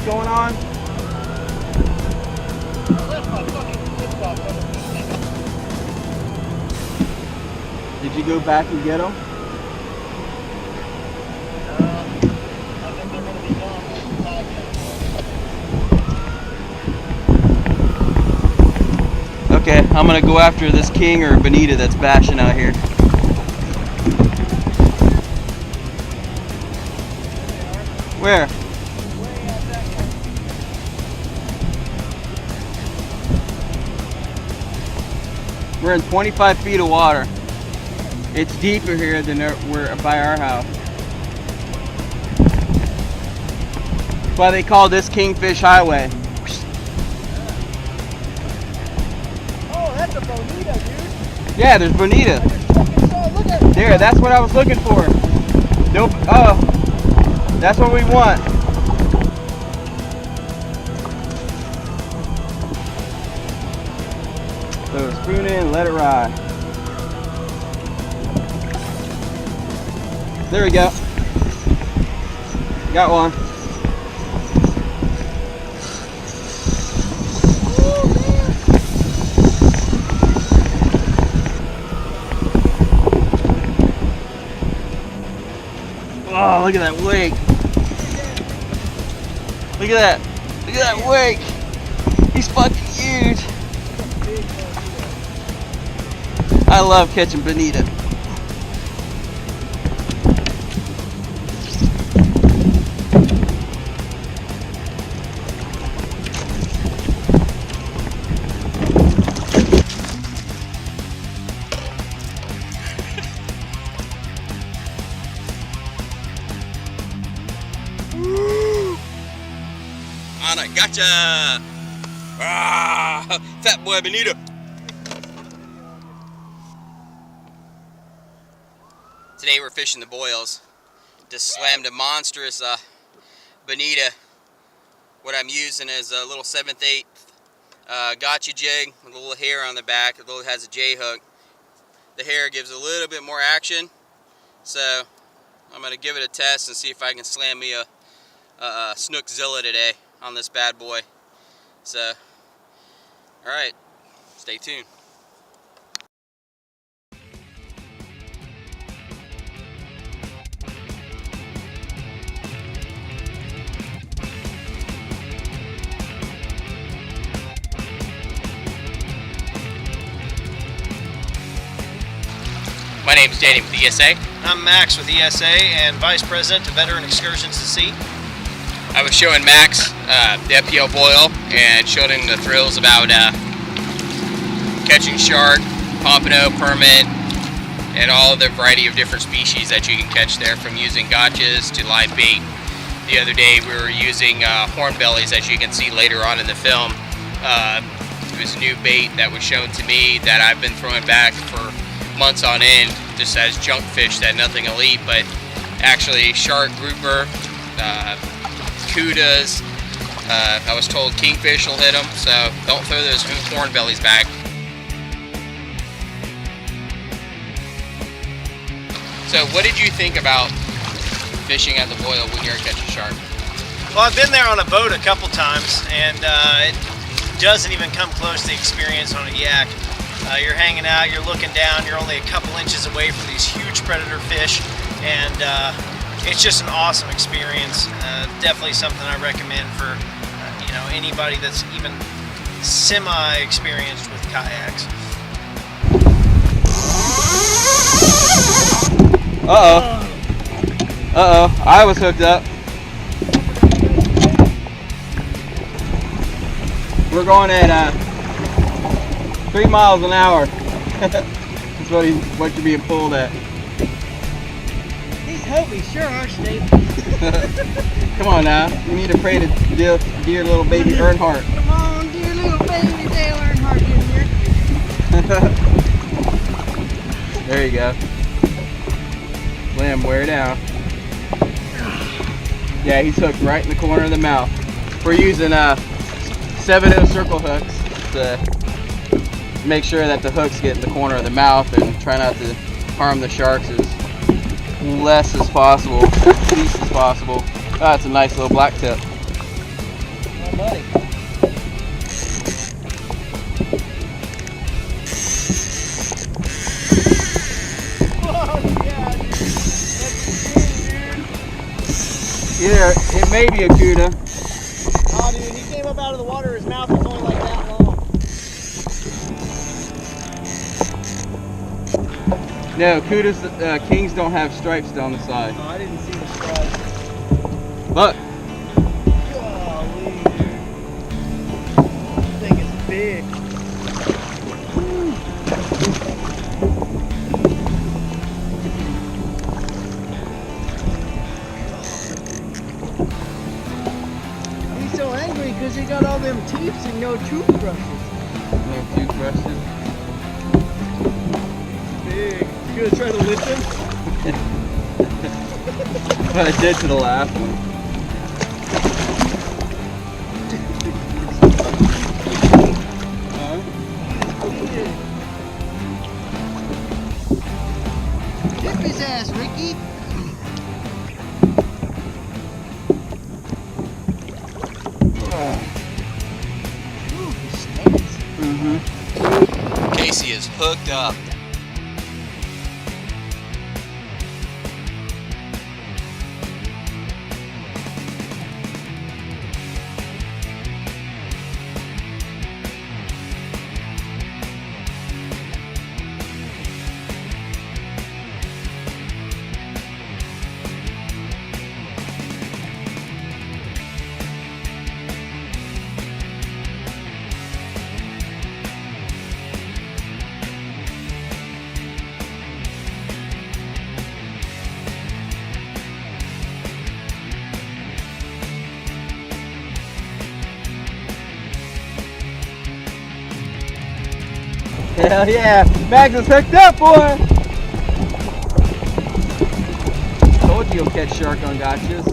going on? Did you go back and get them? I think they're going to be gone. Okay, I'm gonna go after this king or bonita that's bashing out here. Where? We're in 25 feet of water. It's deeper here than we're by our house. That's why they call this Kingfish Highway. Oh, that's a bonita, dude. Yeah, there's bonita. Look at it. There, that's what I was looking for. Nope. Oh, that's what we want. So spoon in, let it ride. There we go. Got one. Oh, look at that wake. Look at that. Look at that wake. He's fucking huge. I love catching bonita. Anna, gotcha! Ah, fat boy bonita. Today we're fishing the boils. Just slammed a monstrous bonita. What I'm using is a little 7/8 gotcha jig with a little hair on the back. It has a J hook. The hair gives a little bit more action, so I'm gonna give it a test and see if I can slam me a Snookzilla today on this bad boy. So, all right, stay tuned. My name is Danny with ESA. I'm Max with ESA and Vice President of Veteran Excursions to Sea. I was showing Max the FPL boil and showed him the thrills about catching shark, pompano, permit, and all the variety of different species that you can catch there, from using gotchas to live bait. The other day we were using hornbellies, as you can see later on in the film. It was a new bait that was shown to me that I've been throwing back for months on end, just as junk fish that nothing will eat, but actually shark, grouper, cudas. I was told kingfish will hit them, so don't throw those hornbellies back. So what did you think about fishing at the boil when you're catching shark? Well, I've been there on a boat a couple times, and it doesn't even come close to the experience on a yak. You're hanging out, you're looking down, you're only a couple inches away from these huge predator fish, and it's just an awesome experience. Definitely something I recommend for anybody that's even semi-experienced with kayaks. Uh-oh, I was hooked up. We're going at 3 miles an hour. That's what you're being pulled at. These Hobies sure are stable. Come on now, you need to pray to dear little baby Earnhardt. Come on, dear little baby Dale Earnhardt Jr. There you go. Slam, wear down. Yeah, he's hooked right in the corner of the mouth. We're using 7/0 circle hooks to make sure that the hooks get in the corner of the mouth and try not to harm the sharks as less as possible, least as possible. Oh, that's a nice little black tip. Oh, buddy. Either it may be a Cuda. Oh, dude, he came up out of the water. His mouth was only like that long. No, Cudas, Kings don't have stripes down the side. Oh, I didn't see the stripes. Look. Golly, dude. This thing is big. He's so angry because he got all them teeth and no toothbrushes. No toothbrushes. Big. You gonna try to lift him? But I did to the last one. Tip his ass, Ricky. Ooh, he stinks. Casey is hooked up. Hell yeah, Max is hooked up, boy. Told you you'll catch shark on gotchas.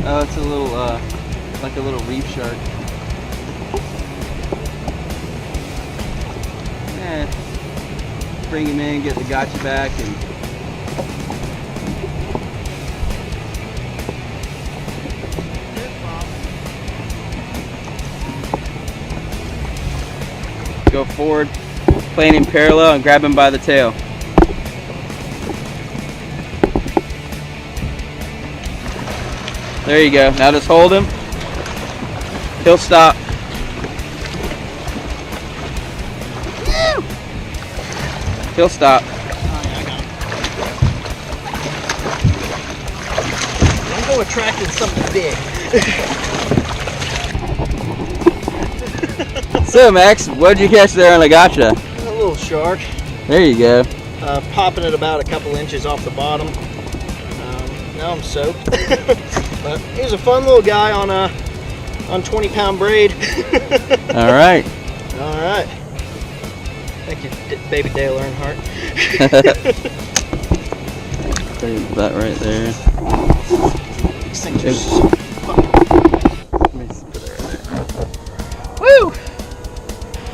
Oh, it's a little, like a little reef shark. Bring him in, get the gotcha back, and go forward, playing in parallel, and grab him by the tail. There you go. Now just hold him. He'll stop. He'll stop. I'm going attracting something big. So Max, what did you catch there on the gotcha? A little shark. There you go. Popping it about a couple inches off the bottom. Now I'm soaked. But he's a fun little guy on 20-pound braid. All right. All right. Thank you, baby Dale Earnhardt. Put that right there. These things are Let me just put it right there. Woo!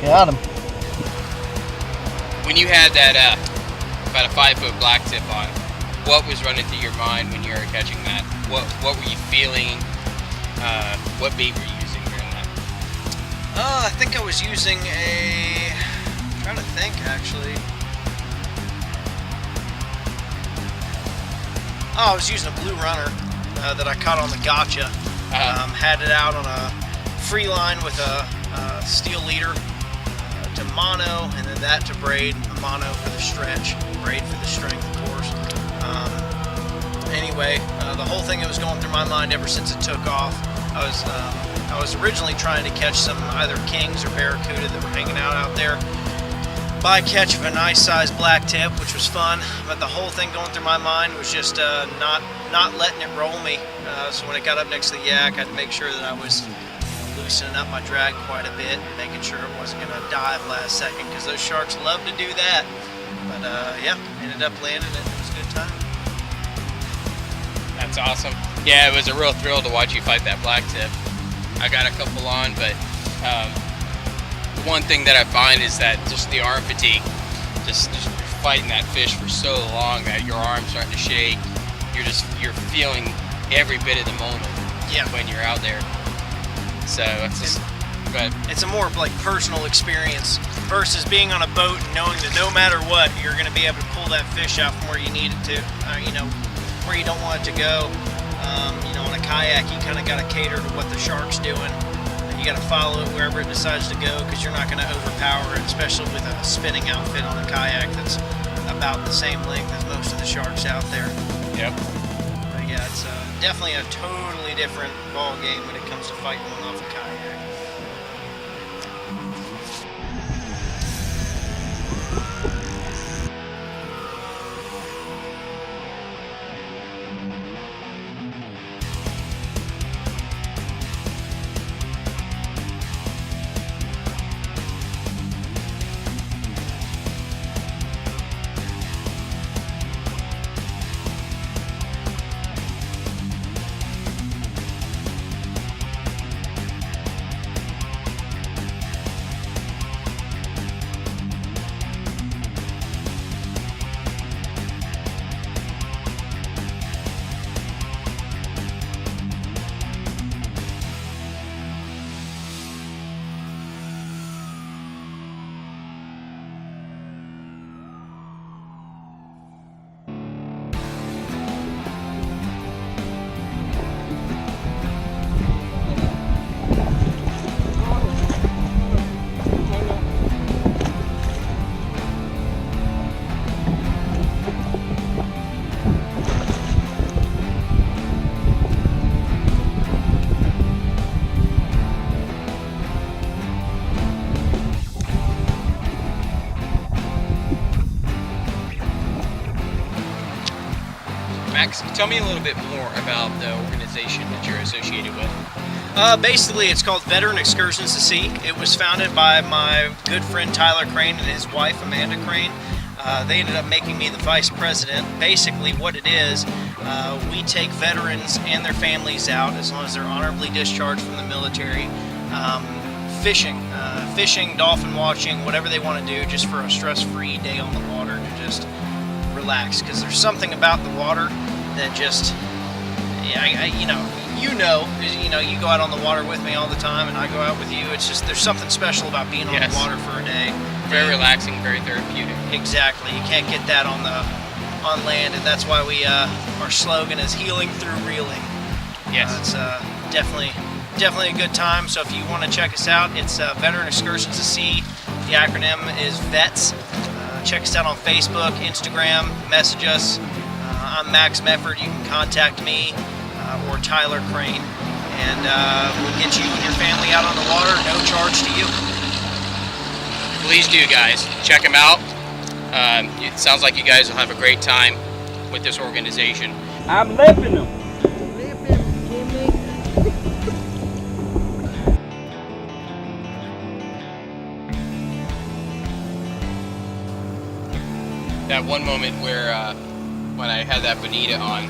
Got him. When you had that about a 5-foot black tip on, what was running through your mind when you were catching that? What were you feeling? What bait were you using during that? I think I was using I'm trying to think actually. Oh, I was using a blue runner that I caught on the gotcha. Had it out on a free line with a steel leader to mono, and then that to braid. Mono for the stretch, braid for the strength, of course. Anyway, the whole thing that was going through my mind ever since it took off, I was originally trying to catch some either kings or barracuda that were hanging out there. By catch of a nice sized black tip, which was fun, but the whole thing going through my mind was just not letting it roll me. So when it got up next to the yak, I had to make sure that I was loosening up my drag quite a bit, making sure it wasn't going to dive last second, because those sharks love to do that. But yeah, ended up landing it. It was a good time. That's awesome. Yeah, it was a real thrill to watch you fight that black tip. I got a couple on, but one thing that I find is that just the arm fatigue, just fighting that fish for so long that your arm's starting to shake. You're feeling every bit of the moment. Yeah. When you're out there. So it's just, but it's a more like personal experience versus being on a boat and knowing that no matter what, you're going to be able to pull that fish out from where you need it to, where you don't want it to go. On a kayak, you kind of got to cater to what the shark's doing. You got to follow it wherever it decides to go, because you're not going to overpower it, especially with a spinning outfit on a kayak that's about the same length as most of the sharks out there. Yep. But yeah, it's definitely a totally different ball game when it comes to fighting one off a kayak. Max, tell me a little bit more about the organization that you're associated with. Basically, it's called Veteran Excursions to Sea. It was founded by my good friend Tyler Crane and his wife Amanda Crane. They ended up making me the vice president. Basically, what it is, we take veterans and their families out, as long as they're honorably discharged from the military, fishing, dolphin watching, whatever they want to do, just for a stress-free day on the water to just relax. Because there's something about the water that just, you go out on the water with me all the time, and I go out with you. It's just, there's something special about being on the water for a day. Very relaxing, very therapeutic. Exactly. You can't get that on land, and that's why our slogan is healing through reeling. Yes. It's definitely a good time. So if you want to check us out, it's Veteran Excursions to Sea. The acronym is VETS. Check us out on Facebook, Instagram, message us. I'm Max Mefford. You can contact me or Tyler Crane, and we'll get you and your family out on the water, no charge to you. Please do, guys. Check them out. It sounds like you guys will have a great time with this organization. I'm lipping them. Lip him, Jimmy. That one moment where when I had that bonita on,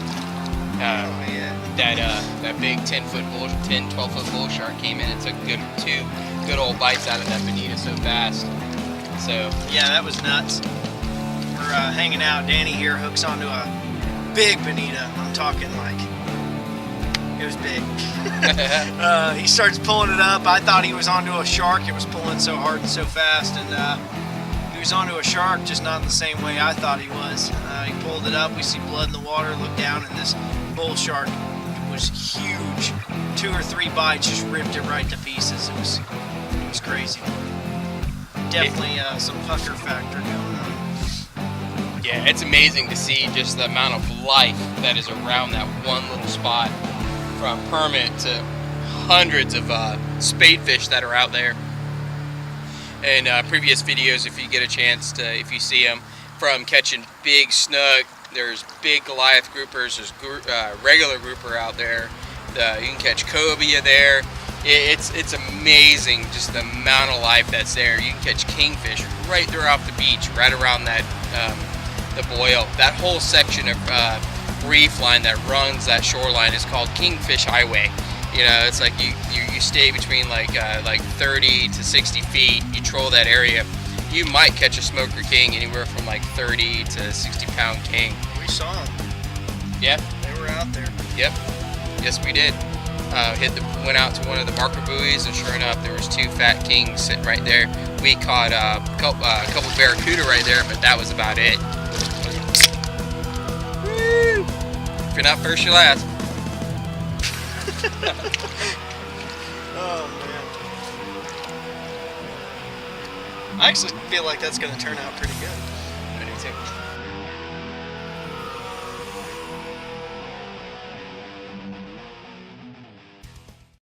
that big 12-foot bull shark came in and took two good old bites out of that bonita so fast. So yeah, that was nuts. We're hanging out. Danny here hooks onto a big bonita. I'm talking like it was big. He starts pulling it up. I thought he was onto a shark. It was pulling so hard and so fast, and he was onto a shark, just not in the same way I thought he was. He pulled it up. We see blood in the water. Look down, and this bull shark was huge. 2 or 3 bites just ripped it right to pieces. It was crazy. Definitely some pucker factor going on. yeah, it's amazing to see just the amount of life that is around that one little spot, from permit to hundreds of spadefish that are out there. In previous videos, if you get a chance to, if you see them, from catching big snook, there's big Goliath groupers, there's regular grouper out there, you can catch cobia there. It's amazing just the amount of life that's there. You can catch kingfish right there off the beach, right around that the BOIL. That whole section of reef line that runs that shoreline is called Kingfish Highway. You know, it's like you stay between like 30 to 60 feet. You troll that area. you might catch a smoker king anywhere from like 30 to 60 pound king. We saw them. Yeah. They were out there. Yep. Yes, we did. Went out to one of the marker buoys, and sure enough, there was 2 fat kings sitting right there. We caught a couple barracuda right there, but that was about it. Woo! If you're not first, you're last. Oh man. I actually feel like that's going to turn out pretty good.